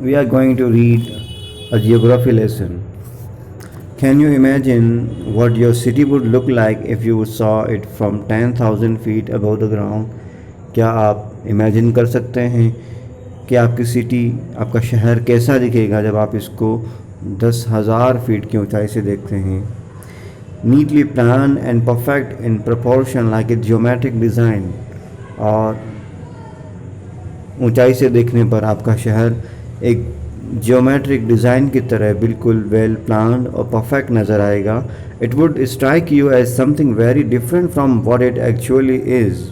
We are going to read a geography lesson. Can you imagine what your city would look like if you saw it from 10,000 feet above the ground? क्या आप imagine कर सकते हैं कि आपकी city, आपका शहर कैसा दिखेगा जब आप इसको 10,000 फीट की ऊंचाई से देखते हैं? Neatly plan and perfect in proportion like a geometric design. और ऊंचाई से देखने पर आपका शहर एक जियोमेट्रिक डिज़ाइन की तरह बिल्कुल वेल प्लान्ड और परफेक्ट नज़र आएगा। It would strike you as something very different from what it actually is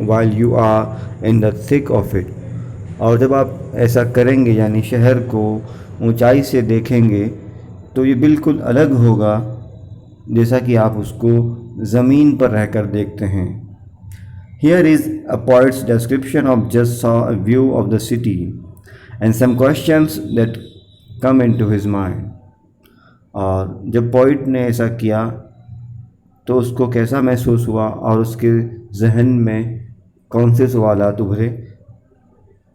while you are in the thick of it। और जब आप ऐसा करेंगे यानी शहर को ऊंचाई से देखेंगे तो ये बिल्कुल अलग होगा जैसा कि आप उसको ज़मीन पर रहकर देखते हैं। Here is a poet's description of just saw a view of the city and some questions that come into his mind। और जब पोइट ने ऐसा किया तो उसको कैसा महसूस हुआ और उसके जहन में कौन से सवालात उभरे,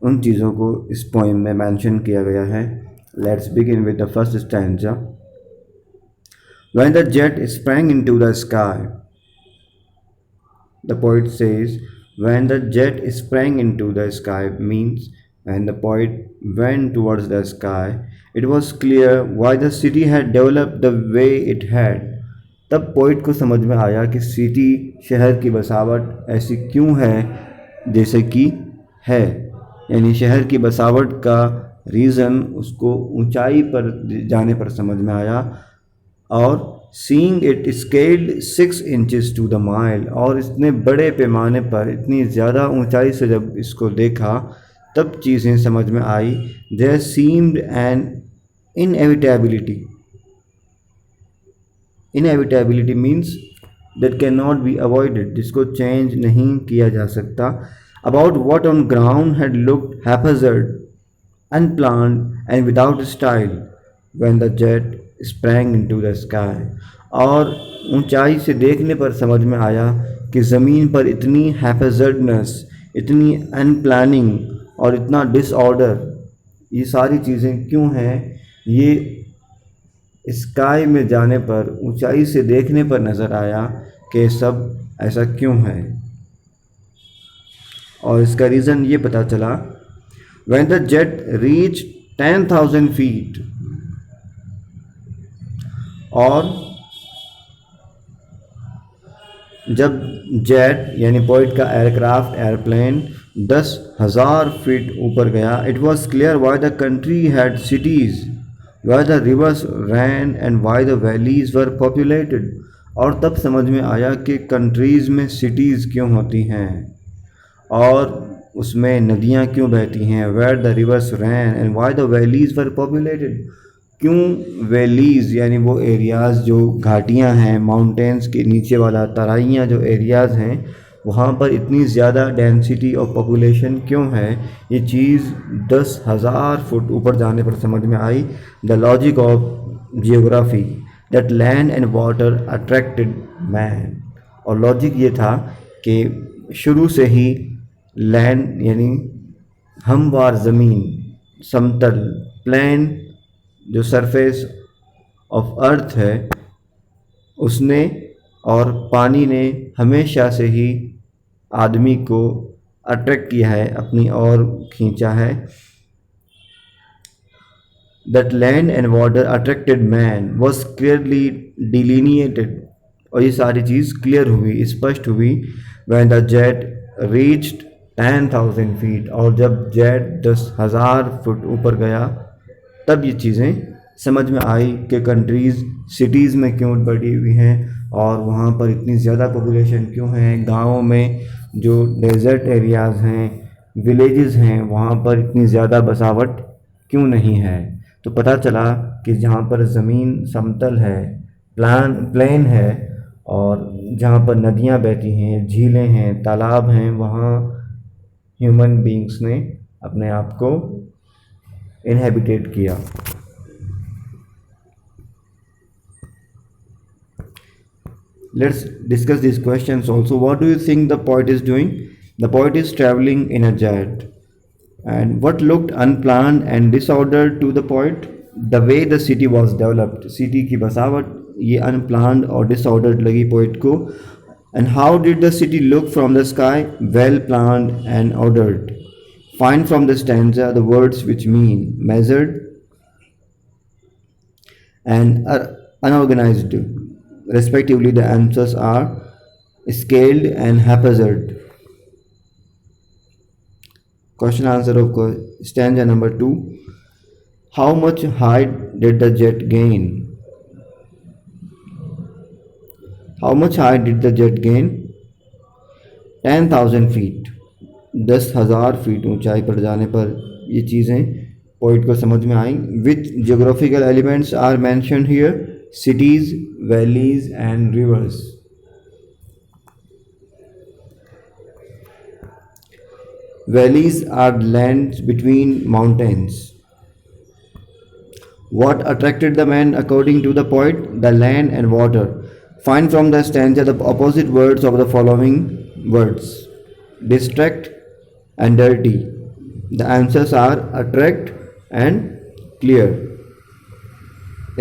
उन चीज़ों को इस पोइम में मेंशन किया गया है। Let's begin with the first stanza. When the jet sprang into the sky, the poet says, when the jet sprang into the sky means when the poet went towards the sky, it was clear why the city had developed the way it had। तब poet को समझ में आया कि city, शहर की बसावट ऐसी क्यों है जैसे कि है, यानी शहर की बसावट का रीज़न उसको ऊंचाई पर जाने पर समझ में आया। और seeing it scaled 6 inches to the mile, और इतने बड़े पैमाने पर इतनी ज़्यादा ऊंचाई से जब इसको देखा तब चीज़ें समझ में आई। There seemed an inevitability. Inevitability means that can not be avoided, जिसको चेंज नहीं किया जा सकता। About what on ground had looked haphazard, unplanned and without style when the jet sprang into the sky. और ऊंचाई से देखने पर समझ में आया कि ज़मीन पर इतनी हैपहज़र्डनेस, इतनी अनप्लानिंग और इतना डिसऑर्डर, ये सारी चीज़ें क्यों हैं, ये स्काई में जाने पर, ऊंचाई से देखने पर नज़र आया कि सब ऐसा क्यों है। और इसका रीज़न ये पता चला। When the jet reach 10,000 feet, और जब जेट यानी पोइट का एयरक्राफ्ट, एयरप्लेन 10,000 फीट ऊपर गया, it was clear why the country had cities why the rivers ran and why the valleys were populated. और तब समझ में आया कि कंट्रीज़ में सिटीज़ क्यों होती हैं और उसमें नदियाँ क्यों बहती हैं। Where the rivers ran and why the valleys were populated, क्यों वैलीज़ यानी वो एरियाज़ जो घाटियाँ हैं, माउंटेन्स के नीचे वाला तराइयाँ जो एरियाज़ हैं, वहाँ पर इतनी ज़्यादा डेंसिटी और पॉपुलेशन क्यों है। ये चीज़ 10,000 फुट ऊपर जाने पर समझ में आई। The logic of geography that land and water attracted man. और लॉजिक ये था कि शुरू से ही लैंड यानी हमवार ज़मीन, समतल, प्लेन जो सरफेस ऑफ अर्थ है, उसने और पानी ने हमेशा से ही आदमी को अट्रैक्ट किया है, अपनी ओर खींचा है। That land and water attracted man was clearly delineated. और ये सारी चीज़ क्लियर हुई, स्पष्ट हुई। When the jet reached 10,000 feet, और जब जेट 10,000 फुट ऊपर गया तब ये चीज़ें समझ में आई कि कंट्रीज़ सिटीज़ में क्यों बढ़ी हुई हैं और वहाँ पर इतनी ज़्यादा पॉपुलेशन क्यों है। गाँवों में जो डेजर्ट एरियाज़ हैं, विलेजेस हैं, वहाँ पर इतनी ज़्यादा बसावट क्यों नहीं है। तो पता चला कि जहाँ पर ज़मीन समतल है, प्लेन है, और जहाँ पर नदियाँ बहती हैं, झीलें हैं, तालाब हैं, वहाँ ह्यूमन बींग्स ने अपने आप को इनहेबिटेट किया। Let's discuss these questions also. What do you think the poet is doing? The poet is traveling in a jet, And what looked unplanned and disordered to the poet? The way the city was developed. City की बसावट ये unplanned और disordered लगी poet को. And how did the city look from the sky? Well planned and ordered. Find from the stanza the words which mean measured and unorganized. Respectively, the answers are scaled and haphazard. Question answer of stanza number 2. How much height did the jet gain? How much height did the jet gain? 10,000 feet. 10,000 feet ऊंचाई पर जाने पर ये चीज़ें poet को समझ में आई. Which geographical elements are mentioned here? Cities, valleys and rivers. Valleys are lands between mountains. What attracted the man according to the poet? The land and water. Find from the stanza the opposite words of the following words. Distract and dirty. The answers are attract and clear.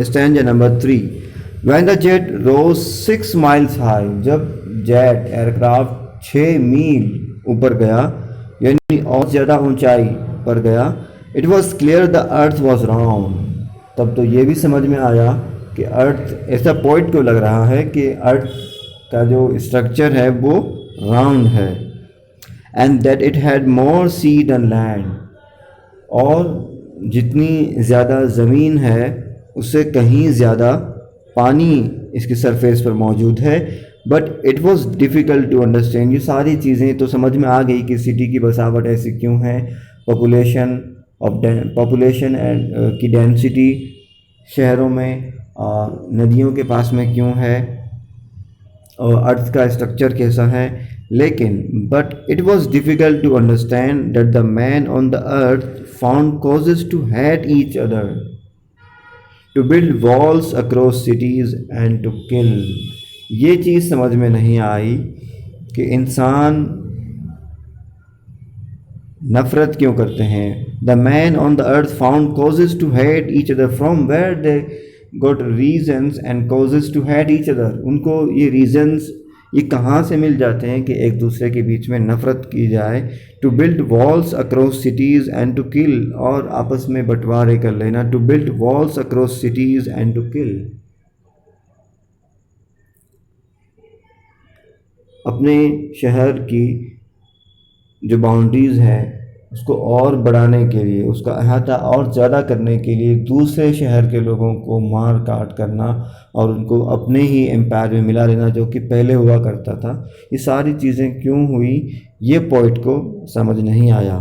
Stanza number 3. When the jet rose 6 miles high, जब jet aircraft 6 मील ऊपर गया यानी और ज़्यादा ऊंचाई पर गया, it was clear the earth was round. तब तो ये भी समझ में आया कि अर्थ, ऐसा पॉइंट को लग रहा है कि अर्थ का जो स्ट्रक्चर है वो राउंड है. And that it had more sea than land. और जितनी ज़्यादा ज़मीन है उससे कहीं ज़्यादा पानी इसकी सरफेस पर मौजूद है. But it was difficult to understand. ये सारी चीज़ें तो समझ में आ गई कि सिटी की बसावट ऐसी क्यों है, पॉपुलेशन एंड की डेंसिटी शहरों में, नदियों के पास में क्यों है, और अर्थ का स्ट्रक्चर कैसा है. लेकिन but it was difficult to understand that the man on the earth found causes to hate each other, to build walls across cities and to kill. ये चीज़ समझ में नहीं आई कि इंसान नफ़रत क्यों करते हैं. The man on the earth found causes to hate each other. From where they got reasons and causes to hate each other. उनको ये रीजन्स ये कहाँ से मिल जाते हैं कि एक दूसरे के बीच में नफ़रत की जाए. To build walls across cities and to kill, और आपस में बंटवारे कर लेना. To build walls across cities and to kill. अपने शहर की जो बाउंड्रीज़ हैं उसको और बढ़ाने के लिए, उसका अहाता और ज़्यादा करने के लिए दूसरे शहर के लोगों को मार काट करना और उनको अपने ही एम्पायर में मिला लेना जो कि पहले हुआ करता था. ये सारी चीज़ें क्यों हुई ये पॉइंट को समझ नहीं आया.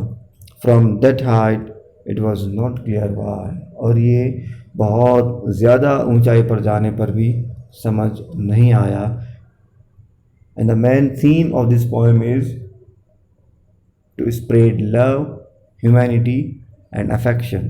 From that height it was not clear why. और ये बहुत ज़्यादा ऊंचाई पर जाने पर भी समझ नहीं आया. And the main theme of this poem is to spread love, humanity, and affection.